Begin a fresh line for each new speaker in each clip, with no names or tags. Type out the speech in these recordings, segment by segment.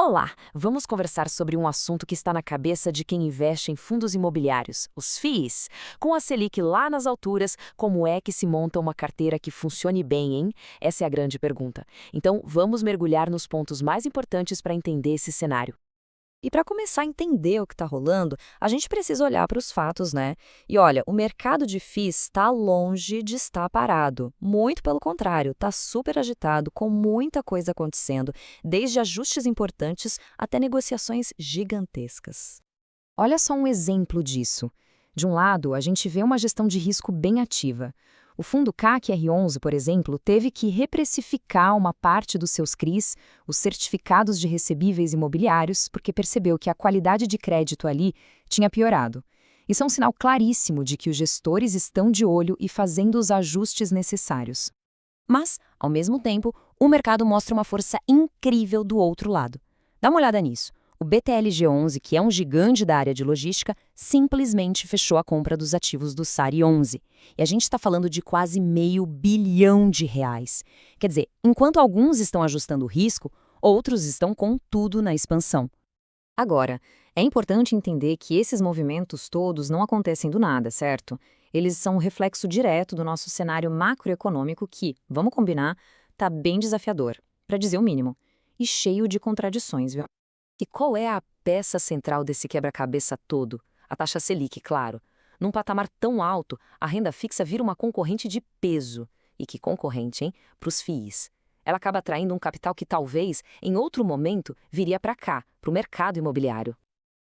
Olá! Vamos conversar sobre um assunto que está na cabeça de quem investe em fundos imobiliários, os FIIs. Com a Selic lá nas alturas, como é que se monta uma carteira que funcione bem, hein? Essa é a grande pergunta. Então, vamos mergulhar nos pontos mais importantes para entender esse cenário.
E para começar a entender o que está rolando, a gente precisa olhar para os fatos, né? E olha, o mercado de FIIs está longe de estar parado. Muito pelo contrário, está super agitado, com muita coisa acontecendo, desde ajustes importantes até negociações gigantescas.
Olha só um exemplo disso. De um lado, a gente vê uma gestão de risco bem ativa. O fundo CAC R11, por exemplo, teve que reprecificar uma parte dos seus CRIs, os certificados de recebíveis imobiliários, porque percebeu que a qualidade de crédito ali tinha piorado. Isso é um sinal claríssimo de que os gestores estão de olho e fazendo os ajustes necessários.
Mas, ao mesmo tempo, o mercado mostra uma força incrível do outro lado. Dá uma olhada nisso. O BTLG11, que é um gigante da área de logística, simplesmente fechou a compra dos ativos do SARI 11. E a gente está falando de quase R$ 500 milhões. Quer dizer, enquanto alguns estão ajustando o risco, outros estão com tudo na expansão. Agora, é importante entender que esses movimentos todos não acontecem do nada, certo? Eles são um reflexo direto do nosso cenário macroeconômico que, vamos combinar, está bem desafiador, para dizer o mínimo, e cheio de contradições, viu?
E qual é a peça central desse quebra-cabeça todo? A taxa Selic, claro. Num patamar tão alto, a renda fixa vira uma concorrente de peso. E que concorrente, hein? Para os FIIs. Ela acaba atraindo um capital que talvez, em outro momento, viria para cá, para o mercado imobiliário.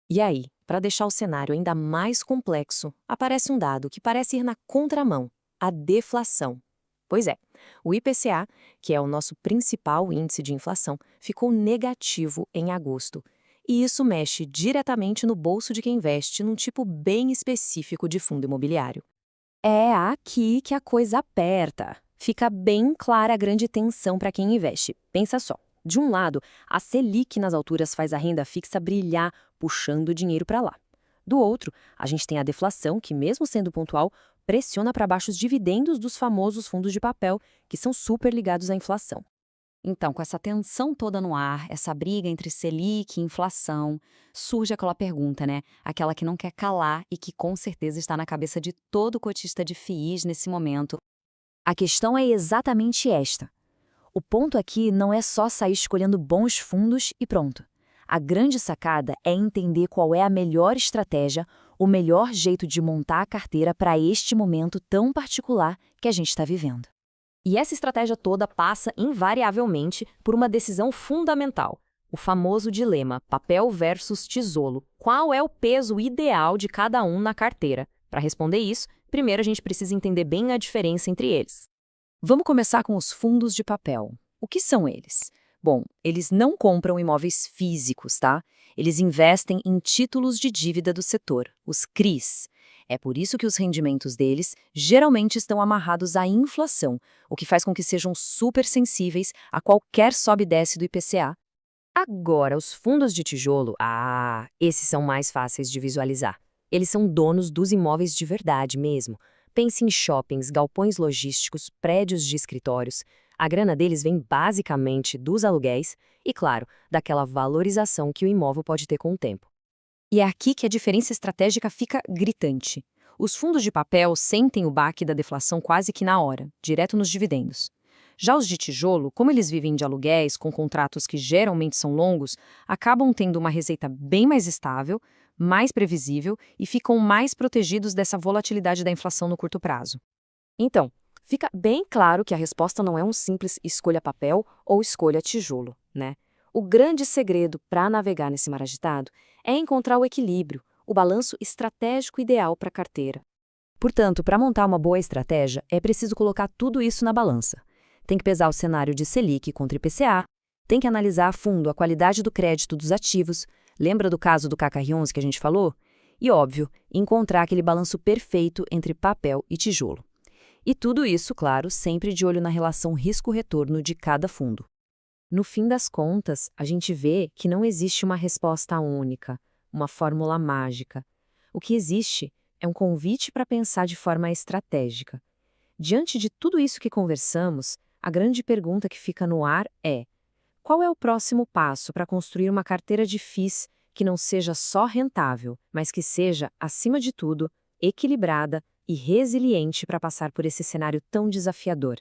E aí, para deixar o cenário ainda mais complexo, aparece um dado que parece ir na contramão: a deflação. Pois é, o IPCA, que é o nosso principal índice de inflação, ficou negativo em agosto. E isso mexe diretamente no bolso de quem investe num tipo bem específico de fundo imobiliário.
É aqui que a coisa aperta. Fica bem clara a grande tensão para quem investe. Pensa só. De um lado, a Selic nas alturas faz a renda fixa brilhar, puxando o dinheiro para lá. Do outro, a gente tem a deflação, que, mesmo sendo pontual, pressiona para baixo os dividendos dos famosos fundos de papel, que são super ligados à inflação.
Então, com essa tensão toda no ar, essa briga entre Selic e inflação, surge aquela pergunta, né? Aquela que não quer calar e que com certeza está na cabeça de todo cotista de FIIs nesse momento.
A questão é exatamente esta. O ponto aqui não é só sair escolhendo bons fundos e pronto. A grande sacada é entender qual é a melhor estratégia, o melhor jeito de montar a carteira para este momento tão particular que a gente está vivendo.
E essa estratégia toda passa, invariavelmente, por uma decisão fundamental: o famoso dilema papel versus tijolo. Qual é o peso ideal de cada um na carteira? Para responder isso, primeiro a gente precisa entender bem a diferença entre eles.
Vamos começar com os fundos de papel. O que são eles? Bom, eles não compram imóveis físicos, tá? Eles investem em títulos de dívida do setor, os CRIs. É por isso que os rendimentos deles geralmente estão amarrados à inflação, o que faz com que sejam super sensíveis a qualquer sobe e desce do IPCA.
Agora, os fundos de tijolo, esses são mais fáceis de visualizar. Eles são donos dos imóveis de verdade mesmo. Pense em shoppings, galpões logísticos, prédios de escritórios. A grana deles vem basicamente dos aluguéis e, claro, daquela valorização que o imóvel pode ter com o tempo.
E é aqui que a diferença estratégica fica gritante. Os fundos de papel sentem o baque da deflação quase que na hora, direto nos dividendos. Já os de tijolo, como eles vivem de aluguéis com contratos que geralmente são longos, acabam tendo uma receita bem mais estável, mais previsível e ficam mais protegidos dessa volatilidade da inflação no curto prazo.
Então, fica bem claro que a resposta não é um simples escolha papel ou escolha tijolo, né? O grande segredo para navegar nesse mar agitado é encontrar o equilíbrio, o balanço estratégico ideal para a carteira.
Portanto, para montar uma boa estratégia, é preciso colocar tudo isso na balança. Tem que pesar o cenário de Selic contra IPCA, tem que analisar a fundo a qualidade do crédito dos ativos, lembra do caso do CAC-11 que a gente falou? E, óbvio, encontrar aquele balanço perfeito entre papel e tijolo. E tudo isso, claro, sempre de olho na relação risco-retorno de cada fundo.
No fim das contas, a gente vê que não existe uma resposta única, uma fórmula mágica. O que existe é um convite para pensar de forma estratégica. Diante de tudo isso que conversamos, a grande pergunta que fica no ar é: Qual é o próximo passo para construir uma carteira de FIIs que não seja só rentável, mas que seja, acima de tudo, equilibrada e resiliente para passar por esse cenário tão desafiador?